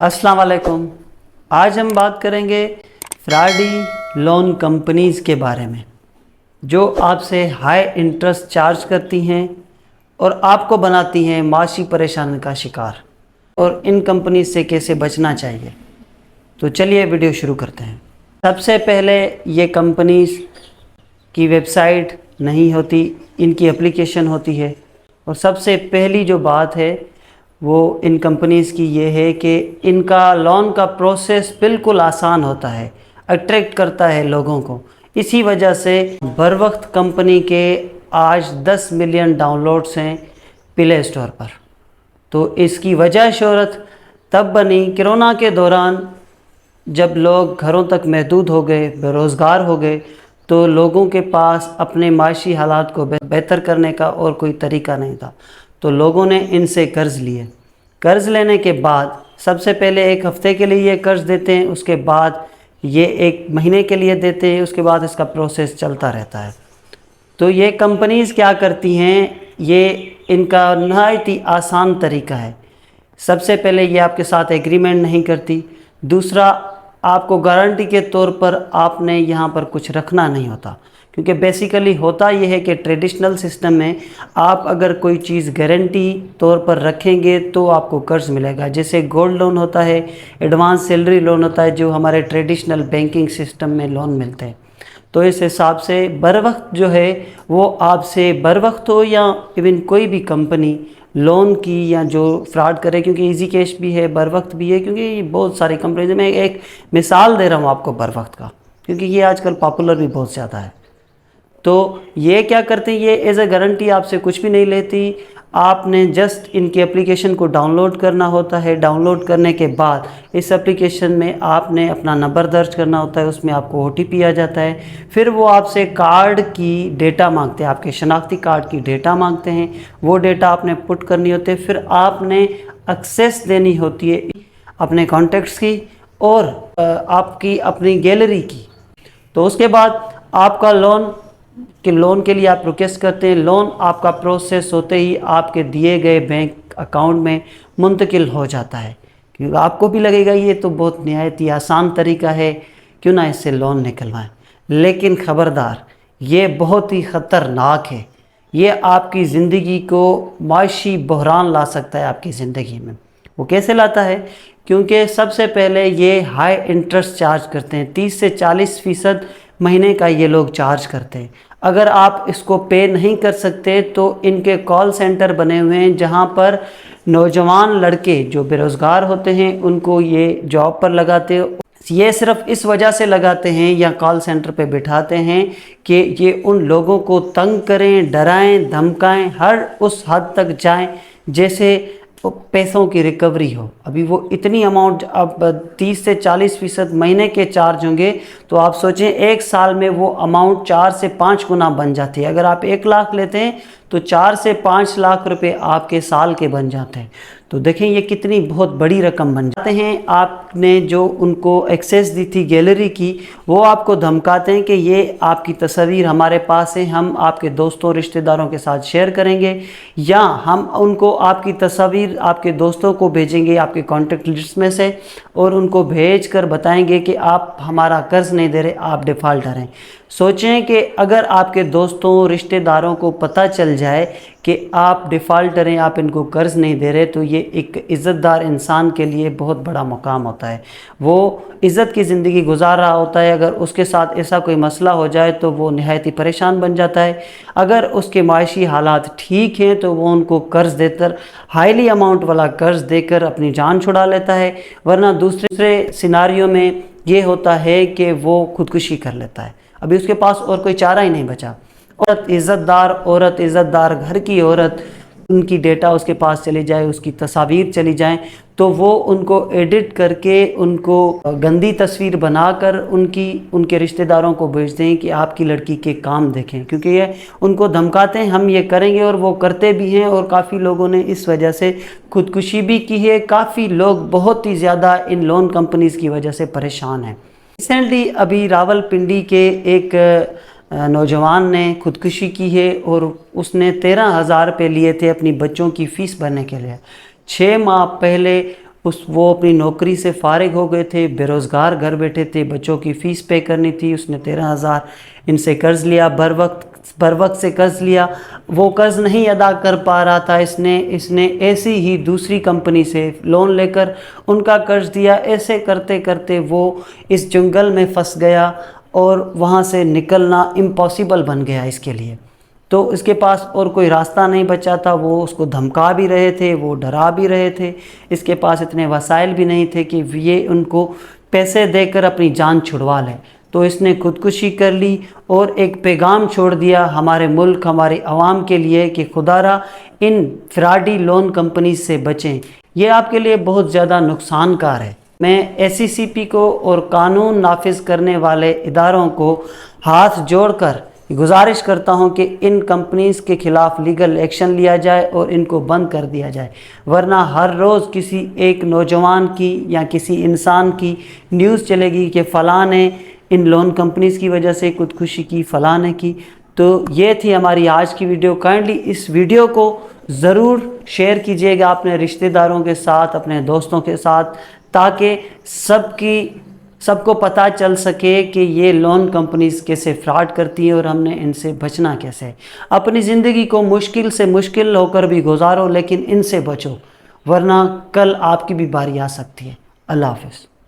अस्सलाम वालेकुम। आज हम बात करेंगे फ्रॉडी लोन कंपनीज़ के बारे में जो आपसे हाई इंटरेस्ट चार्ज करती हैं और आपको बनाती हैं माशी परेशानी का शिकार, और इन कंपनी से कैसे बचना चाहिए। तो चलिए वीडियो शुरू करते हैं। सबसे पहले ये कंपनीज़ की वेबसाइट नहीं होती, इनकी एप्लीकेशन होती है। और सबसे पहली जो बात है वो इन कंपनीज़ की ये है कि इनका लोन का प्रोसेस बिल्कुल आसान होता है, अट्रैक्ट करता है लोगों को। इसी वजह से बर वक्त कंपनी के आज 10 मिलियन डाउनलोड्स हैं प्ले स्टोर पर। तो इसकी वजह शोहरत तब बनी कोरोना के दौरान, जब लोग घरों तक महदूद हो गए, बेरोज़गार हो गए, तो लोगों के पास अपने माशी हालात को बेहतर करने का और कोई तरीका नहीं था। तो लोगों ने इनसे कर्ज़ लिए। कर्ज़ लेने के बाद सबसे पहले एक हफ़्ते के लिए ये कर्ज़ देते हैं, उसके बाद ये एक महीने के लिए देते हैं, उसके बाद इसका प्रोसेस चलता रहता है। तो ये कंपनीज़ क्या करती हैं, ये इनका नहायत ही आसान तरीका है। सबसे पहले ये आपके साथ एग्रीमेंट नहीं करती। दूसरा, आपको गारंटी के तौर पर आपने यहाँ पर कुछ रखना नहीं होता, क्योंकि बेसिकली होता यह है कि ट्रेडिशनल सिस्टम में आप अगर कोई चीज़ गारंटी तौर पर रखेंगे तो आपको कर्ज़ मिलेगा। जैसे गोल्ड लोन होता है, एडवांस सैलरी लोन होता है, जो हमारे ट्रेडिशनल बैंकिंग सिस्टम में लोन मिलते हैं। तो इस हिसाब से बर वक्त जो है वो आपसे बर वक्त हो या इवन कोई भी कंपनी लोन की या जो फ्रॉड करे, क्योंकि इजी कैश भी है, बर वक्त भी है, क्योंकि बहुत सारी कंपनी। मैं एक मिसाल दे रहा हूँ आपको बर वक्त का, क्योंकि ये आजकल पॉपुलर भी बहुत ज़्यादा है। तो ये क्या करते हैं, ये एज ए गारंटी आपसे कुछ भी नहीं लेती। आपने जस्ट इनकी एप्लीकेशन को डाउनलोड करना होता है। डाउनलोड करने के बाद इस एप्लीकेशन में आपने अपना नंबर दर्ज करना होता है, उसमें आपको OTP आ जाता है। फिर वो आपसे कार्ड की डेटा मांगते हैं, आपके शनाख्ती कार्ड की डेटा मांगते हैं। वो डेटा आपने पुट करनी होती है। फिर आपने एक्सेस देनी होती है अपने कॉन्टेक्ट्स की और आपकी अपनी गैलरी की। तो उसके बाद आपका लोन के लिए आप रिक्वेस्ट करते हैं। लोन आपका प्रोसेस होते ही आपके दिए गए बैंक अकाउंट में मुंतकिल हो जाता है, क्योंकि आपको भी लगेगा ये तो बहुत निहायत ही आसान तरीका है, क्यों ना इससे लोन निकलवाएं। लेकिन ख़बरदार, ये बहुत ही ख़तरनाक है। ये आपकी ज़िंदगी को माशी बहरान ला सकता है आपकी ज़िंदगी में। वो कैसे लाता है? क्योंकि सबसे पहले ये हाई इंटरेस्ट चार्ज करते हैं। 30 से 40% महीने का ये लोग चार्ज करते हैं। अगर आप इसको पे नहीं कर सकते तो इनके कॉल सेंटर बने हुए हैं, जहां पर नौजवान लड़के जो बेरोज़गार होते हैं उनको ये जॉब पर लगाते हैं। ये सिर्फ इस वजह से लगाते हैं या कॉल सेंटर पे बिठाते हैं कि ये उन लोगों को तंग करें, डराएं, धमकाएं, हर उस हद तक जाएं जैसे पैसों की रिकवरी हो। अभी वो इतनी अमाउंट, अब 30 से 40% महीने के चार्ज होंगे, तो आप सोचें एक साल में वो अमाउंट 4 से 5 गुना बन जाती है। अगर आप 1 लाख लेते हैं तो 4 से 5 लाख रुपए आपके साल के बन जाते हैं। तो देखें ये कितनी बहुत बड़ी रकम बन जाते हैं। आपने जो उनको एक्सेस दी थी गैलरी की, वो आपको धमकाते हैं कि ये आपकी तस्वीर हमारे पास है, हम आपके दोस्तों रिश्तेदारों के साथ शेयर करेंगे, या हम उनको आपकी तस्वीर आपके दोस्तों को भेजेंगे आपके कॉन्टेक्ट लिस्ट में से, और उनको भेज कर बताएंगे कि आप हमारा कर्ज़ नहीं दे रहे, आप डिफ़ॉल्टर हैं। सोचें कि अगर आपके दोस्तों रिश्तेदारों को पता चल जाए कि आप डिफ़ॉल्टर हैं, आप इनको कर्ज़ नहीं दे रहे, तो ये एक इज़्ज़तदार इंसान के लिए बहुत बड़ा मुकाम होता है। वो इज़्ज़त की ज़िंदगी गुजार रहा होता है। अगर उसके साथ ऐसा कोई मसला हो जाए तो वो निहायत ही परेशान बन जाता है। अगर उसके माशी हालात ठीक हैं तो वो उनको कर्ज़ देकर, हाईली अमाउंट वाला कर्ज़ देकर अपनी जान छुड़ा लेता है। वरना दूसरे सिनारियों में ये होता है कि वो खुदकुशी कर लेता है। अभी उसके पास और कोई चारा ही नहीं बचा। औरत इज़्ज़तदार घर की औरत, उनकी डेटा उसके पास चली जाए, उसकी तस्वीर चली जाए, तो वो उनको एडिट करके, उनको गंदी तस्वीर बनाकर उनके रिश्तेदारों को भेजते हैं कि आपकी लड़की के काम देखें, क्योंकि ये उनको धमकाते हैं हम ये करेंगे, और वो करते भी हैं। और काफ़ी लोगों ने इस वजह से खुदकुशी भी की है। काफ़ी लोग बहुत ही ज़्यादा इन लोन कंपनीज़ की वजह से परेशान हैं। रिसेंटली अभी रावलपिंडी के एक नौजवान ने खुदकुशी की है, और उसने 13,000 रुपये लिए थे अपनी बच्चों की फ़ीस भरने के लिए। 6 माह पहले وہ اپنی نوکری سے فارغ ہو گئے تھے، بے روزگار گھر بیٹھے تھے، بچوں کی فیس پے کرنی تھی، اس نے 13,000 ان سے قرض لیا، بر وقت سے قرض لیا، وہ قرض نہیں ادا کر پا رہا تھا، اس نے ایسی ہی دوسری کمپنی سے لون لے کر ان کا قرض دیا۔ ایسے کرتے کرتے وہ اس جنگل میں پھنس گیا اور وہاں سے نکلنا امپاسبل بن گیا اس کے لیے۔ تو اس کے پاس اور کوئی راستہ نہیں بچا تھا، وہ اس کو دھمکا بھی رہے تھے، وہ ڈرا بھی رہے تھے، اس کے پاس اتنے وسائل بھی نہیں تھے کہ یہ ان کو پیسے دے کر اپنی جان چھڑوا لے۔ تو اس نے خودکشی کر لی اور ایک پیغام چھوڑ دیا ہمارے ملک، ہمارے عوام کے لیے کہ خدا را ان فراڈی لون کمپنیز سے بچیں، یہ آپ کے لیے بہت زیادہ نقصان کار ہے۔ میں SECP کو اور قانون نافذ کرنے والے اداروں کو ہاتھ جوڑ کر گزارش کرتا ہوں کہ ان کمپنیز کے خلاف لیگل ایکشن لیا جائے اور ان کو بند کر دیا جائے، ورنہ ہر روز کسی ایک نوجوان کی یا کسی انسان کی نیوز چلے گی کہ فلاں نے ان لون کمپنیز کی وجہ سے خودکشی کی، فلاں نے کی۔ تو یہ تھی ہماری آج کی ویڈیو۔ کائنڈلی اس ویڈیو کو ضرور شیئر کیجیے گا اپنے رشتہ داروں کے ساتھ، اپنے دوستوں کے ساتھ، تاکہ سب کو پتہ چل سکے کہ یہ لون کمپنیز کیسے فراڈ کرتی ہیں اور ہم نے ان سے بچنا کیسے ہے۔ اپنی زندگی کو مشکل سے مشکل ہو کر بھی گزارو، لیکن ان سے بچو، ورنہ کل آپ کی بھی باری آ سکتی ہے۔ اللہ حافظ۔